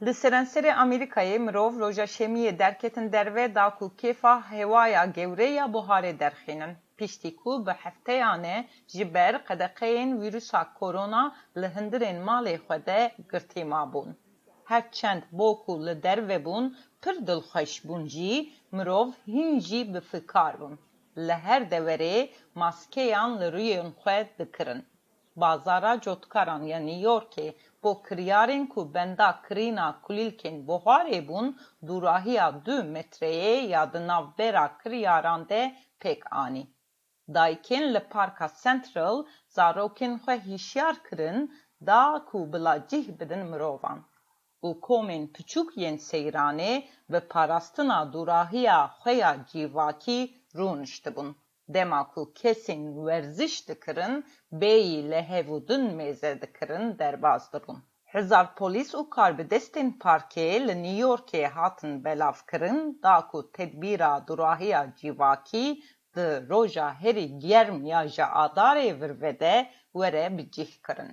Li serenserê Amerîkayê mirov roja şemiyê derketin derve da ku kêfa hewaya gewre ya buharê derxînin. Piştî ku bi hefteyanê ji ber qedeqeyên vîrusa korona li hindirên malê xwe de girtî mabûn. Herçend bo ku li derve bûn pir dilxweş bûn jî, mirov hîn jî bifikar bûn. Li her deverê maskeyan li rûyên xwe dikirin. Bazara cotkaran ya New Yorkê bo kiryarên ku benda kirîna kulîlkên buharê bûn, dûrahiya 2 metreyê ya di navbera kiryaran de pêk anî. Dayikên li Parka Central zarokên xwe hişyar kirin da ku bila cih bidin mirovan. û komên piçûk yên seyranê bi parastina dûrahiya xwe ya cîvakî rûniştibûn. Dema ku kesên werziş dikirin, bêyî lehevûdin mêze dikirin derbas dibûn. Hezar polîs û karbidestên parkê li New Yorkê hatin belavkirin da ku tedbîra dûrahiya cîvakî di roja herî germ ya ji adarê vir vede were bicih kirin.